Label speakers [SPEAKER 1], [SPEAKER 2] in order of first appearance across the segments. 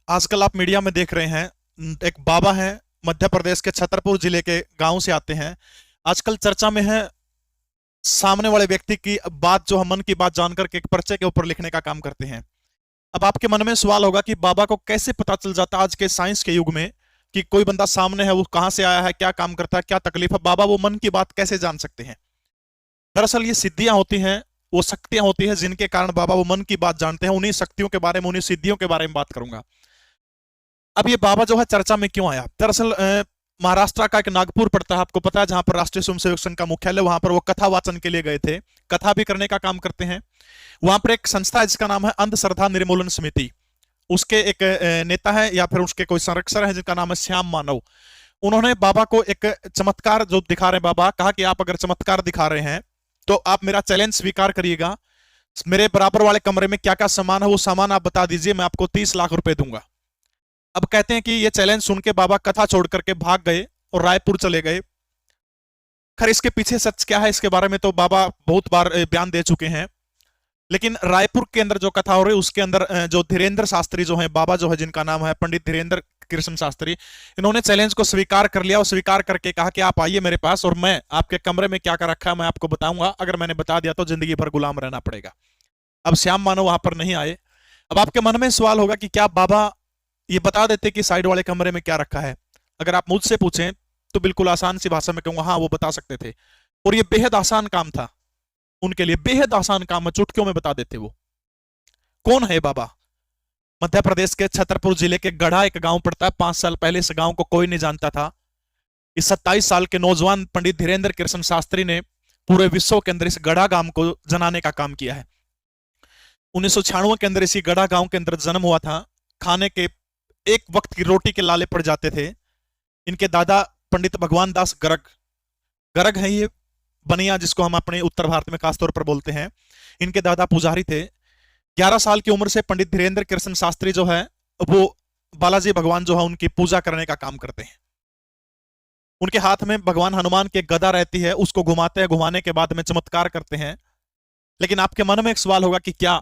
[SPEAKER 1] आजकल आप मीडिया में देख रहे हैं, एक बाबा हैं, मध्य प्रदेश के छतरपुर जिले के गांव से आते हैं। आजकल चर्चा में है, सामने वाले व्यक्ति की बात जो हम मन की बात जानकर के एक पर्चे के ऊपर लिखने का काम करते हैं। अब आपके मन में सवाल होगा कि बाबा को कैसे पता चल जाता आज के साइंस के युग में कि कोई बंदा सामने है, वो कहां से आया है, क्या काम करता है, क्या तकलीफ है, बाबा वो मन की बात कैसे जान सकते हैं। दरअसल ये सिद्धियां होती हैं, वो शक्तियां होती है जिनके कारण बाबा वो मन की बात जानते हैं। उन्हीं शक्तियों के बारे में, उन्हीं सिद्धियों के बारे में बात करूंगा। अब ये बाबा जो है चर्चा में क्यों आया, दरअसल महाराष्ट्र का एक नागपुर पड़ता है, आपको पता है, जहां पर राष्ट्रीय स्वयंसेवक संघ का मुख्यालय, वहां पर वो कथा वाचन के लिए गए थे, कथा भी करने का काम करते हैं। वहां पर एक संस्था है जिसका नाम है अंधश्रद्धा निर्मूलन समिति। उसके एक नेता है या फिर उसके कोई संरक्षक है जिनका नाम है श्याम मानव। उन्होंने बाबा को एक चमत्कार जो दिखा रहे हैं, बाबा कहा कि आप अगर चमत्कार दिखा रहे हैं तो आप मेरा चैलेंज स्वीकार करिएगा। मेरे बराबर वाले कमरे में क्या क्या सामान है, वो सामान आप बता दीजिए, मैं आपको 30 लाख रुपए दूंगा। अब कहते हैं कि ये चैलेंज सुन के बाबा कथा छोड़ करके भाग गए और रायपुर चले गए। खैर इसके पीछे सच क्या है, इसके बारे में तो बाबा बहुत बार बयान दे चुके हैं। लेकिन रायपुर के अंदर जो कथा हो रही है उसके अंदर जो धीरेन्द्र शास्त्री जो है, बाबा जो है जिनका नाम है पंडित धीरेन्द्र कृष्ण शास्त्री, इन्होंने चैलेंज को स्वीकार कर लिया और स्वीकार करके कहा कि आप आइए मेरे पास और मैं आपके कमरे में क्या क्या रखा है मैं आपको बताऊंगा। अगर मैंने बता दिया तो जिंदगी भर गुलाम रहना पड़ेगा। अब श्याम मानव वहां पर नहीं आए। अब आपके मन में सवाल होगा कि क्या बाबा ये बता देते कि साइड वाले कमरे में क्या रखा है। अगर आप मुझसे पूछें तो बिल्कुल आसान सी भाषा में कहूंगा, हाँ वो बता सकते थे। और ये बेहद आसान काम था उनके लिए, बेहद आसान काम है, चुटकियों में बता देते वो। कौन है बाबा? मध्य प्रदेश के छतरपुर जिले के गढ़ा एक गांव पड़ता है। 5 साल पहले इस गांव को कोई नहीं जानता था। इस 27 साल के नौजवान पंडित धीरेन्द्र कृष्ण शास्त्री ने पूरे विश्व के अंदर इस गढ़ा गांव को जनाने का काम किया है। 1996 के अंदर इसी गढ़ा गांव के अंदर जन्म हुआ था। खाने के एक वक्त की रोटी के लाले पड़ जाते थे। इनके दादा पंडित भगवान दास गर्ग, गर्ग है ये बनिया जिसको हम अपने उत्तर भारत में खासतौर पर बोलते हैं। इनके दादा पुजारी थे। 11 साल की उम्र से पंडित धीरेन्द्र कृष्ण शास्त्री जो है वो बालाजी भगवान जो है उनकी पूजा करने का काम करते हैं। उनके हाथ में भगवान हनुमान की गदा रहती है, उसको घुमाते हैं, घुमाने के बाद में चमत्कार करते हैं। लेकिन आपके मन में एक सवाल होगा कि क्या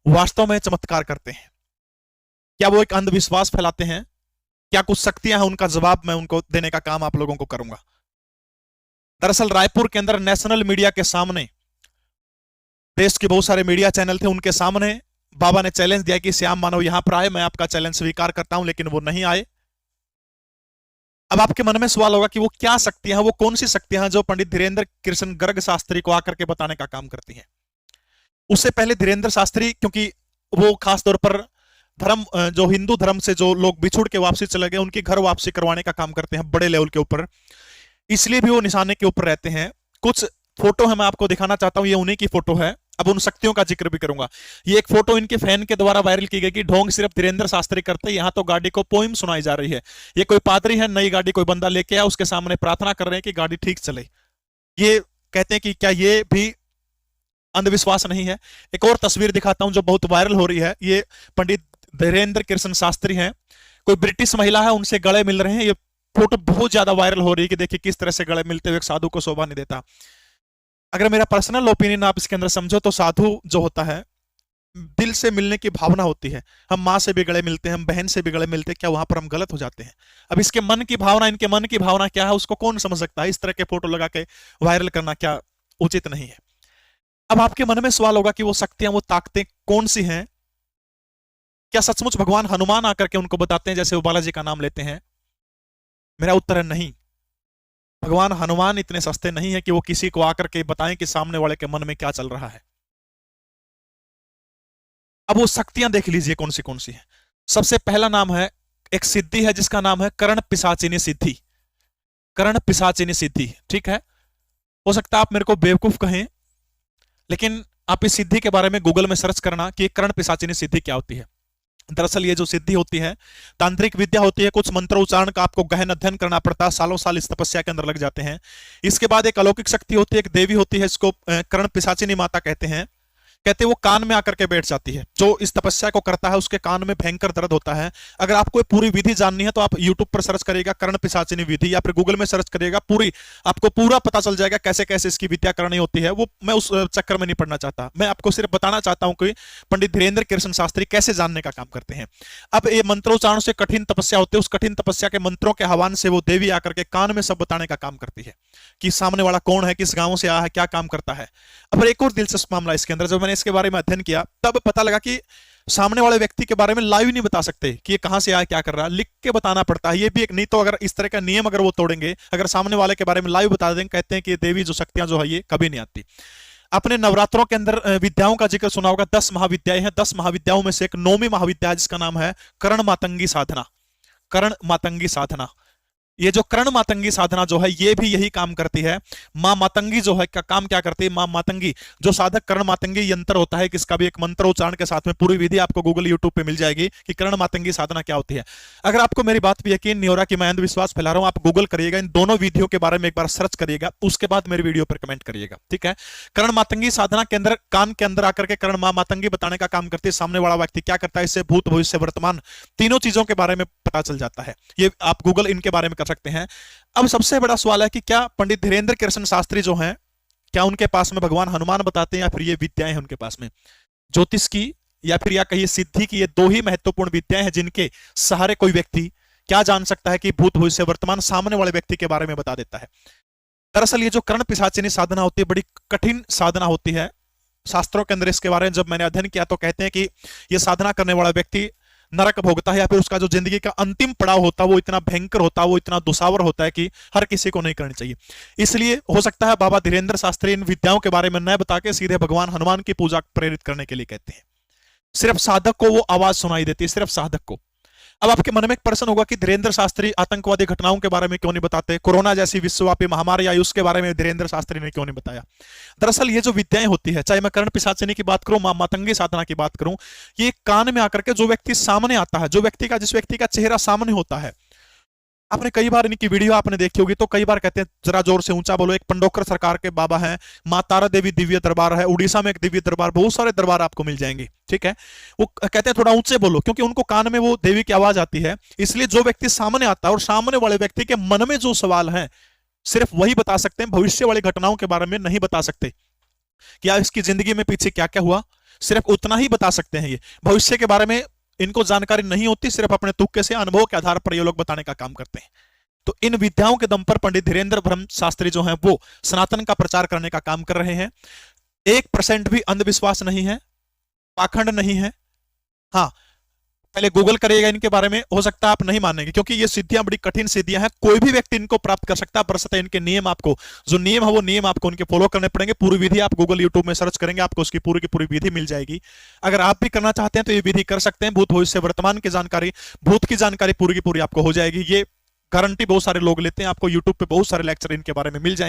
[SPEAKER 1] वास्तव में चमत्कार करते हैं? क्या वो एक अंधविश्वास फैलाते हैं? क्या कुछ शक्तियां हैं? उनका जवाब मैं उनको देने का काम आप लोगों को करूंगा। दरअसल रायपुर के अंदर नेशनल मीडिया के सामने, देश के बहुत सारे मीडिया चैनल थे, उनके सामने बाबा ने चैलेंज दिया कि श्याम मानव यहां पर आए, मैं आपका चैलेंज स्वीकार करता हूं। लेकिन वो नहीं आए। अब आपके मन में सवाल होगा कि वो क्या शक्तियां हैं, वो कौन सी शक्तियां हैं जो पंडित धीरेन्द्र कृष्ण गर्ग शास्त्री को आकर के बताने का काम करती हैं। उससे पहले धीरेन्द्र शास्त्री, क्योंकि वो खास तौर पर धर्म, जो हिंदू धर्म से जो लोग बिछुड़ के वापसी चले गए उनकी घर वापसी करवाने का काम करते हैं बड़े लेवल के ऊपर, इसलिए भी वो निशाने के ऊपर रहते हैं। कुछ फोटो है मैं आपको दिखाना चाहता हूं, ये उन्हीं की फोटो है। अब उन शक्तियों का जिक्र भी करूंगा। ये एक फोटो इनके फैन के द्वारा वायरल की गई कि ढोंग सिर्फ धीरेन्द्र शास्त्री करते, यहां तो गाड़ी को पोइम सुनाई जा रही है। ये कोई पादरी है, नई गाड़ी कोई बंदा लेके आया, उसके सामने प्रार्थना कर रहे हैं कि गाड़ी ठीक चले। ये कहते हैं कि क्या ये भी अंधविश्वास नहीं है? एक और तस्वीर दिखाता हूं जो बहुत वायरल हो रही है। ये पंडित धीरेन्द्र कृष्ण शास्त्री हैं, कोई ब्रिटिश महिला है, उनसे गले मिल रहे हैं। ये फोटो बहुत ज्यादा वायरल हो रही है कि देखिए किस तरह से गले मिलते हुए एक साधु को शोभा नहीं देता। अगर मेरा पर्सनल ओपिनियन आप इसके अंदर समझो तो साधु जो होता है, दिल से मिलने की भावना होती है। हम माँ से भी गले मिलते हैं, हम बहन से भी गले मिलते हैं, क्या वहां पर हम गलत हो जाते हैं? अब इसके मन की भावना, इनके मन की भावना क्या है उसको कौन समझ सकता है? इस तरह के फोटो लगा के वायरल करना क्या उचित नहीं है। अब आपके मन में सवाल होगा कि वो शक्तियां, वो ताकतें कौन सी हैं? क्या सचमुच भगवान हनुमान आकर के उनको बताते हैं जैसे वो बालाजी का नाम लेते हैं? मेरा उत्तर है नहीं। भगवान हनुमान इतने सस्ते नहीं है कि वो किसी को आकर के बताएं कि सामने वाले के मन में क्या चल रहा है। अब वो शक्तियां देख लीजिए कौन सी है। सबसे पहला नाम है, एक सिद्धि है जिसका नाम है कर्ण पिशाचिनी सिद्धि। कर्ण पिशाचिनी सिद्धि, ठीक है। हो सकता है आप मेरे को बेवकूफ कहें, लेकिन आप इस सिद्धि के बारे में गूगल में सर्च करना कि कर्ण पिशाचिनी सिद्धि क्या होती है। दरअसल ये जो सिद्धि होती है तांत्रिक विद्या होती है। कुछ मंत्र उच्चारण का आपको गहन अध्ययन करना पड़ता है, सालों साल इस तपस्या के अंदर लग जाते हैं। इसके बाद एक अलौकिक शक्ति होती है, एक देवी होती है, इसको कर्ण पिशाचिनी माता कहते हैं। कहते वो कान में आकर के बैठ जाती है। जो इस तपस्या को करता है उसके कान में भयंकर दर्द होता है। अगर आपको पूरी विधि जाननी है तो आप यूट्यूब पर सर्च करिएगा कर्ण पिशाचिनी विधि, या फिर गूगल में सर्च करिएगा, पूरी आपको पूरा पता चल जाएगा कैसे कैसे इसकी विद्या करनी होती है। वो मैं उस चक्कर में नहीं पड़ना चाहता, मैं आपको सिर्फ बताना चाहता हूं कि पंडित धीरेन्द्र कृष्ण शास्त्री कैसे जानने का काम करते हैं। अब ये मंत्रोच्चारण से कठिन तपस्या होती है, उस कठिन तपस्या के मंत्रों के हवान से वो देवी आकर के कान में सब बताने का काम करती है कि सामने वाला कौन है, किस गांव से आया है, क्या काम करता है। अब एक और दिलचस्प मामला इसके अंदर, जब मैंने इसके बारे में अध्ययन किया तब पता लगा कि सामने वाले व्यक्ति के बारे में लाइव नहीं बता सकते कि ये कहां से आया, क्या कर रहा है, लिख के बताना पड़ता है। ये भी एक, नहीं तो अगर इस तरह का नियम अगर वो तोड़ेंगे, अगर सामने वाले के बारे में लाइव बता देंगे, कहते हैं कि देवी जो शक्तियां जो है ये कभी नहीं आती। अपने नवरात्रों के अंदर विद्याओं का जिक्र सुना होगा, 10 महाविद्याएं हैं। 10 महाविद्याओं में से एक 9वीं महाविद्या जिसका नाम है कर्ण मातंगी साधना। कर्ण मातंगी साधना, ये जो कर्ण मातंगी साधना जो है ये भी यही काम करती है। मां मातंगी जो है का काम क्या करती है, मां मातंगी जो साधक कर्ण मातंगी यंत्र होता है, किसका भी एक मंत्र उच्चारण के साथ में पूरी विधि आपको गूगल यूट्यूब पे मिल जाएगी कि कर्ण मातंगी साधना क्या होती है। अगर आपको मेरी बात पे यकीन नहीं हो रहा कि मैं अंधविश्वास फैला रहा हूं, आप गूगल करिएगा, इन दोनों विधियों के बारे में एक बार सर्च करिएगा, उसके बाद मेरी वीडियो पर कमेंट करिएगा, ठीक है। कर्ण मातंगी साधना के अंदर कान के अंदर आकर के कर्ण मां मातंगी बताने का काम करती है। सामने वाला व्यक्ति क्या करता है, इससे भूत भविष्य वर्तमान तीनों चीजों के बारे में पता चल जाता है। ये आप गूगल इनके बारे में कर सकते हैं। अब सबसे बड़ा सवाल है कि क्या पंडित धीरेन्द्र कृष्ण शास्त्री जो हैं, क्या उनके पास में भगवान हनुमान बताते हैं या फिर ये विद्याएं हैं उनके पास में, ज्योतिष की या फिर या कहिए सिद्धि की। ये दो ही महत्वपूर्ण विद्याएं हैं जिनके सहारे कोई व्यक्ति क्या जान सकता है कि भूत भविष्य वर्तमान सामने वाले व्यक्ति के बारे में बता देता है। दरअसल ये जो कर्ण पिशाचिनी साधना होती है बड़ी कठिन साधना होती है। शास्त्रों के अंदर इसके बारे में जब मैंने अध्ययन किया तो कहते हैं कि यह साधना करने वाला व्यक्ति नरक भोगता है, या फिर उसका जो जिंदगी का अंतिम पड़ाव होता है वो इतना भयंकर होता है, वो इतना दुसावर होता है कि हर किसी को नहीं करनी चाहिए। इसलिए हो सकता है बाबा धीरेन्द्र शास्त्री इन विद्याओं के बारे में न बता के सीधे भगवान हनुमान की पूजा प्रेरित करने के लिए कहते हैं। सिर्फ साधक को वो आवाज सुनाई देती है, सिर्फ साधक को। अब आपके मन में एक प्रश्न होगा कि धीरेन्द्र शास्त्री आतंकवादी घटनाओं के बारे में क्यों नहीं बताते, कोरोना जैसी विश्वव्यापी महामारी आई उसके बारे में धीरेन्द्र शास्त्री ने क्यों नहीं बताया। दरअसल ये जो विद्याएं होती है, चाहे मैं कर्ण पिशाचिनी की बात करूं, मां मातंगी साधना की बात करूं, ये कान में आकर के जो व्यक्ति सामने आता है, जो व्यक्ति का जिस व्यक्ति का चेहरा सामने होता है, आपने कई बार इनकी वीडियो आपने देखी होगी तो कई बार कहते हैं जरा जोर से ऊंचा बोलो। एक पंडोकर सरकार के बाबा हैं, मां तारा देवी दिव्य दरबार है, उड़ीसा में एक दिव्य दरबार, बहुत सारे दरबार आपको मिल जाएंगे, ठीक है। वो कहते हैं थोड़ा ऊंचे बोलो क्योंकि उनको कान में वो देवी की आवाज आती है। इसलिए जो व्यक्ति सामने आता है और सामने वाले व्यक्ति के मन में जो सवाल है सिर्फ वही बता सकते हैं, भविष्य वाली घटनाओं के बारे में नहीं बता सकते। क्या इसकी जिंदगी में पीछे क्या क्या हुआ, सिर्फ उतना ही बता सकते हैं। ये भविष्य के बारे में इनको जानकारी नहीं होती, सिर्फ अपने तुक्के से अनुभव के आधार पर ये लोग बताने का काम करते हैं। तो इन विद्याओं के दम पर पंडित धीरेन्द्र ब्रह्म शास्त्री जो हैं वो सनातन का प्रचार करने का काम कर रहे हैं। 1% भी अंधविश्वास नहीं है, पाखंड नहीं है। हाँ, पहले गूगल करिएगा इनके बारे में, हो सकता है आप नहीं मानेंगे क्योंकि ये सिद्धियां बड़ी कठिन सिद्धियां हैं, कोई भी व्यक्ति इनको प्राप्त कर सकता है। पर इनके नियम, आपको जो नियम है वो नियम आपको उनके फॉलो करने पड़ेंगे। पूरी विधि आप गूगल यूट्यूब में सर्च करेंगे, आपको उसकी पूरी की पूरी विधि मिल जाएगी। अगर आप भी करना चाहते हैं तो ये विधि कर सकते हैं। भूत भविष्य वर्तमान की जानकारी, भूत की जानकारी पूरी की पूरी आपको हो जाएगी। ये गारंटी बहुत सारे लोग लेते हैं, आपको यूट्यूब पे बहुत सारे लेक्चर इनके बारे में मिल जाएंगे।